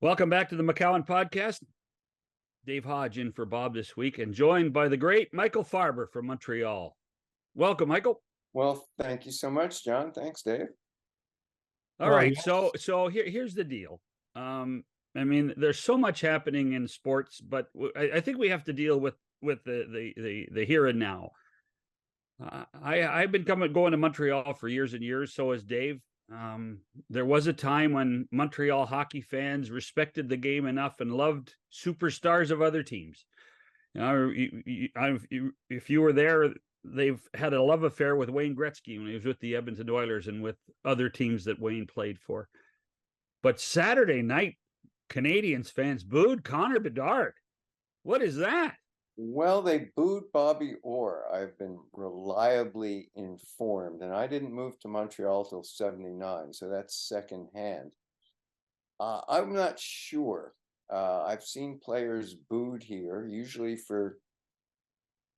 Welcome back to the McCowan Podcast. Dave Hodge in for Bob this week and joined by the great Michael Farber from Montreal. Welcome, Michael. Well, thank you so much, John. Thanks, Dave. All right. Yes. So here's the deal. There's so much happening in sports, but I think we have to deal with the here and now. I've been going to Montreal for years and years. So has Dave. There was a time when Montreal hockey fans respected the game enough and loved superstars of other teams. If you were there, they've had a love affair with Wayne Gretzky when he was with the Edmonton Oilers and with other teams that Wayne played for. But Saturday night, Canadiens fans booed Connor Bedard. What is that? Well, they booed Bobby Orr. I've been reliably informed, and I didn't move to Montreal till '79, so that's secondhand. I'm not sure. I've seen players booed here, usually for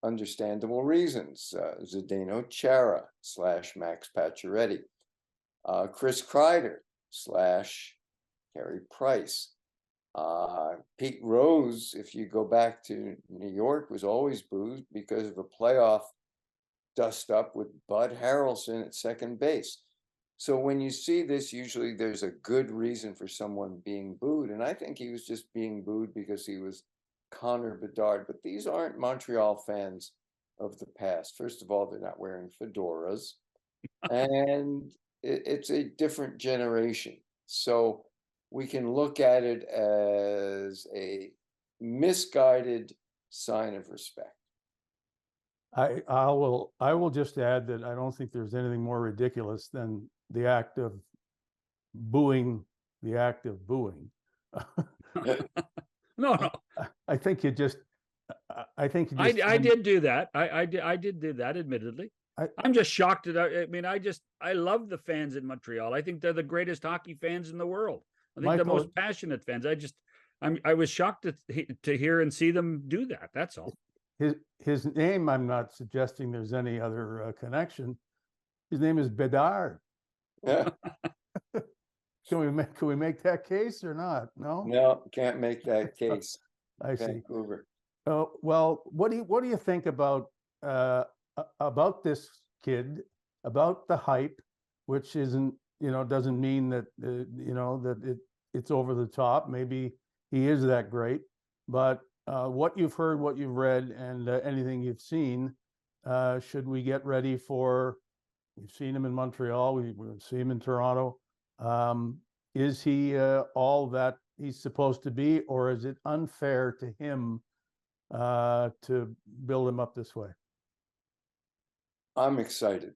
understandable reasons. Zdeno Chara / Max Pacioretty, Chris Kreider / Carey Price. Pete Rose, if you go back to New York, was always booed because of a playoff dust-up with Bud Harrelson at second base. So when you see this, usually there's a good reason for someone being booed, and I think he was just being booed because he was Connor Bedard. But these aren't Montreal fans of the past. First of all, they're not wearing fedoras, and it's a different generation. So we can look at it as a misguided sign of respect. I will just add that I don't think there's anything more ridiculous than the act of booing. No. I think you just. I did do that. I did do that. Admittedly, I'm just shocked at. I love the fans in Montreal. I think they're the greatest hockey fans in the world. I think Michael, the most passionate fans. I was shocked to hear and see them do that. That's all. His name, I'm not suggesting there's any other connection. His name is Bedard. Yeah. Can we make that case or not? No, can't make that case. I see. Vancouver. Well, what do you think about this kid, about the hype, which isn't, doesn't mean that that it's over the top. Maybe he is that great, but what you've heard, what you've read, and anything you've seen, should we get ready for? We've seen him in Montreal. We've seen him in Toronto. Is he all that he's supposed to be, or is it unfair to him to build him up this way? I'm excited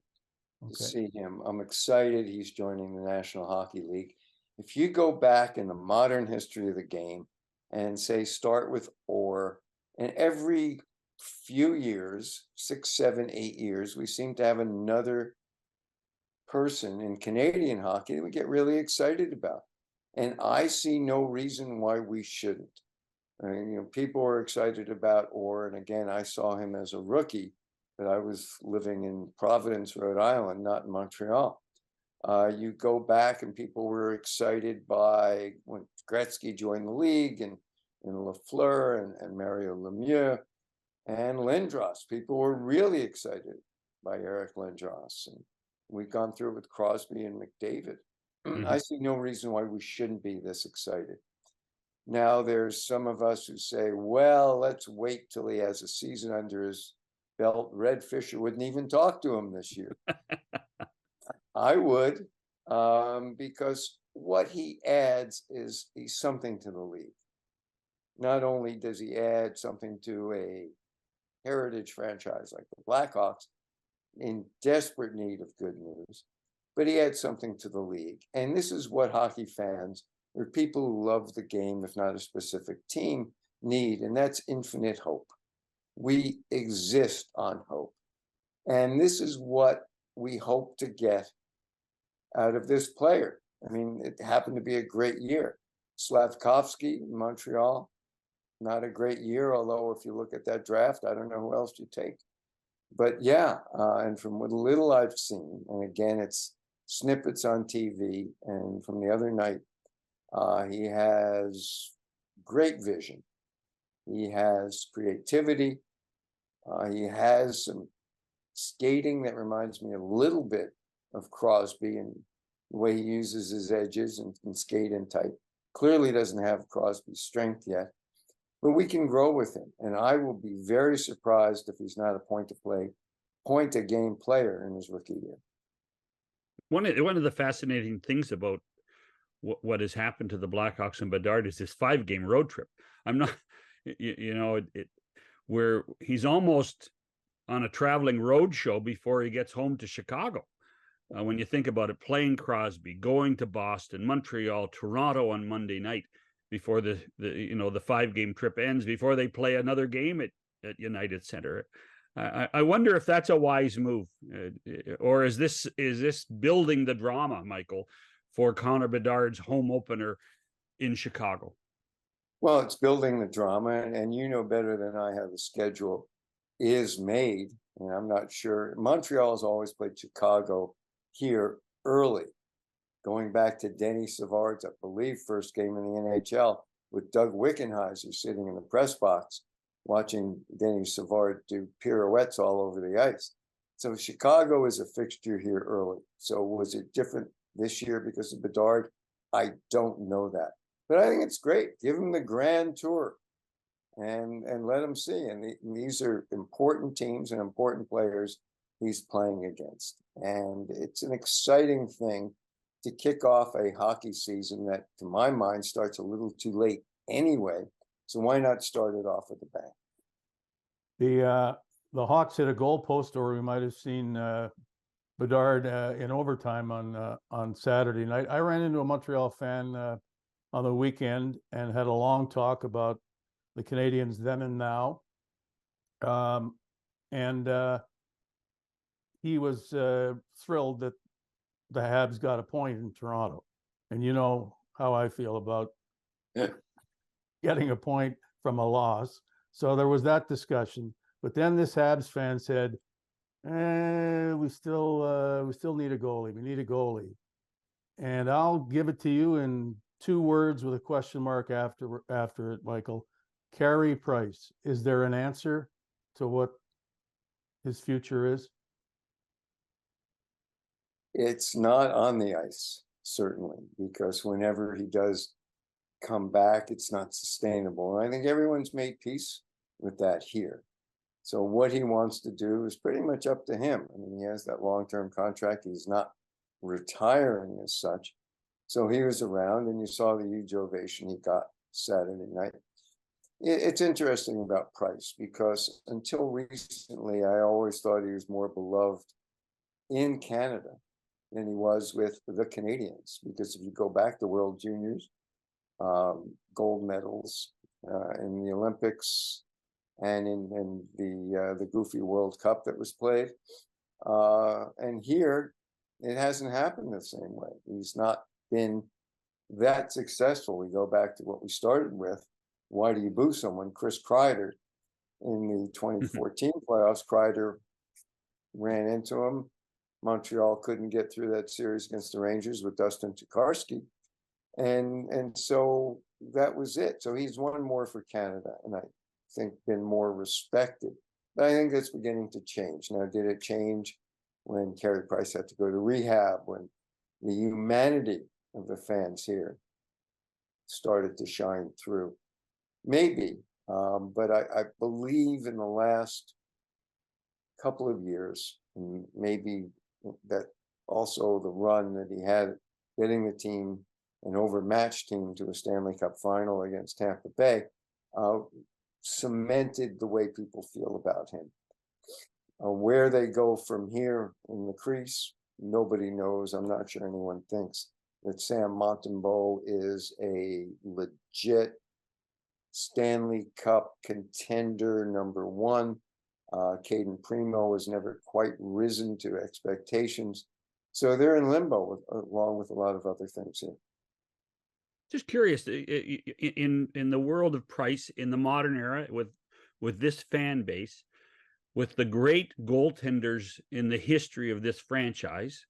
to see him. I'm excited he's joining the National Hockey League. If you go back in the modern history of the game and say start with Orr, and every few years, 6, 7, 8 years, we seem to have another person in Canadian hockey that we get really excited about. And I see no reason why we shouldn't. I mean, people were excited about Orr, and again, I saw him as a rookie, but I was living in Providence, Rhode Island, not in Montreal. You go back and people were excited by when Gretzky joined the league, and Lafleur and Mario Lemieux and Lindros. People were really excited by Eric Lindros. And we've gone through it with Crosby and McDavid. Mm-hmm. I see no reason why we shouldn't be this excited. Now, there's some of us who say, well, let's wait till he has a season under his belt. Red Fisher wouldn't even talk to him this year. I would, because what he adds is he's something to the league. Not only does he add something to a heritage franchise like the Blackhawks in desperate need of good news, but he adds something to the league. And this is what hockey fans, or people who love the game, if not a specific team, need, and that's infinite hope. We exist on hope. And this is what we hope to get out of this player. I mean, it happened to be a great year. Slavkovsky in Montreal, not a great year, although if you look at that draft, I don't know who else you take. But yeah, and from what little I've seen, and again, it's snippets on TV, and from the other night, He has great vision. He has creativity. He has some skating that reminds me a little bit of Crosby and the way he uses his edges and can skate in tight. Clearly doesn't have Crosby's strength yet, but we can grow with him. And I will be very surprised if he's not a point a game player in his rookie year. One of the fascinating things about what has happened to the Blackhawks and Bedard is this 5-game road trip. I'm not, where he's almost on a traveling road show before he gets home to Chicago. When you think about it, playing Crosby, going to Boston, Montreal, Toronto on Monday night before the 5-game trip ends, before they play another game at United Center. I wonder if that's a wise move, or is this building the drama, Michael, for Connor Bedard's home opener in Chicago? Well, it's building the drama, and you know better than I how the schedule is made, and I'm not sure. Montreal has always played Chicago here early, going back to Denny Savard's, I believe, first game in the NHL with Doug Wickenheiser sitting in the press box watching Denny Savard do pirouettes all over the ice. So Chicago is a fixture here early. So was it different this year because of Bedard? I don't know that. But I think it's great. Give him the grand tour and let him see. And these are important teams and important players he's playing against. And it's an exciting thing to kick off a hockey season that, to my mind, starts a little too late anyway. So why not start it off with a bang? The Hawks hit a goal post, or we might have seen Bedard in overtime on Saturday night. I ran into a Montreal fan on the weekend and had a long talk about the Canadiens then and now. And he was thrilled that the Habs got a point in Toronto. And you know how I feel about getting a point from a loss. So there was that discussion. But then this Habs fan said, we still need a goalie. We need a goalie. And I'll give it to you in 2 words with a question mark after it, Michael. Carey Price. Is there an answer to what his future is? It's not on the ice, certainly, because whenever he does come back, it's not sustainable. And I think everyone's made peace with that here. So what he wants to do is pretty much up to him. I mean, he has that long-term contract. He's not retiring as such. So he was around, and you saw the huge ovation he got Saturday night. It's interesting about Price, because until recently, I always thought he was more beloved in Canada than he was with the Canadians. Because if you go back to World Juniors, gold medals in the Olympics and in the Goofy World Cup that was played, and here it hasn't happened the same way. He's not been that successful. We go back to what we started with. Why do you boo someone? Chris Kreider in the 2014 playoffs. Kreider ran into him. Montreal couldn't get through that series against the Rangers with Dustin Tokarski. And so that was it. So he's won more for Canada, and I think been more respected. But I think that's beginning to change. Now, did it change when Carey Price had to go to rehab, when the humanity of the fans here started to shine through? Maybe, but I believe in the last couple of years, and maybe that also the run that he had getting the team, an overmatched team, to a Stanley Cup final against Tampa Bay, cemented the way people feel about him. Where they go from here in the crease, nobody knows. I'm not sure anyone thinks that Sam Montembeault is a legit Stanley Cup contender #1. Caden Primo has never quite risen to expectations. So they're in limbo along with a lot of other things here. Just curious, in the world of Price in the modern era, with this fan base, with the great goaltenders in the history of this franchise,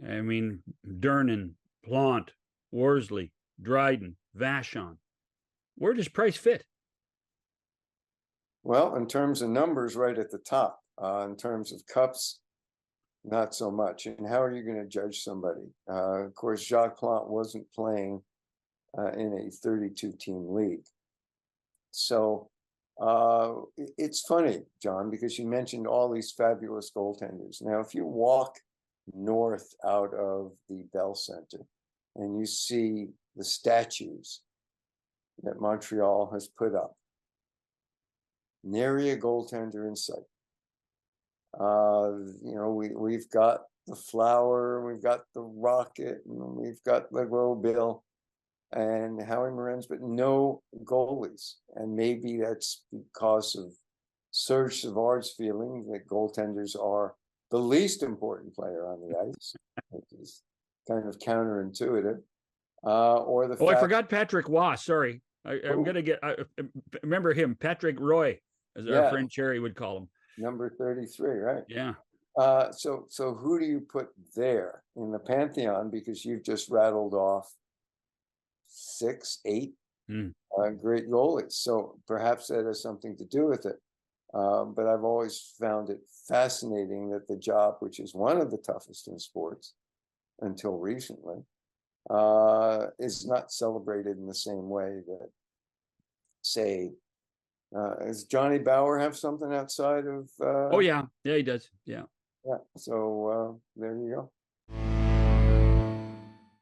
I mean, Durnan, Plant, Worsley, Dryden, Vachon. Where does Price fit? Well, in terms of numbers, right at the top. In terms of cups, not so much. And how are you going to judge somebody? Of course, Jacques Plante wasn't playing in a 32-team league. So it's funny, John, because you mentioned all these fabulous goaltenders. Now, if you walk north out of the Bell Center and you see the statues that Montreal has put up, nary a goaltender in sight. You know, we've got the Flower, we've got the Rocket, and we've got the Bill and Howie Morenz, but no goalies. And maybe that's because of Serge Savard's feeling that goaltenders are the least important player on the ice, which is kind of counterintuitive. Or the I forgot Patrick Waugh. Sorry, I'm gonna get. Remember him, Patrick Roy, as our friend Cherry would call him. Number 33, right? Yeah. So who do you put there in the pantheon? Because you've just rattled off 6, 8 great goalies. So perhaps that has something to do with it. But I've always found it fascinating that the job, which is one of the toughest in sports until recently, is not celebrated in the same way that, say, does Johnny Bauer have something outside of? Oh yeah, he does. Yeah. So there you go.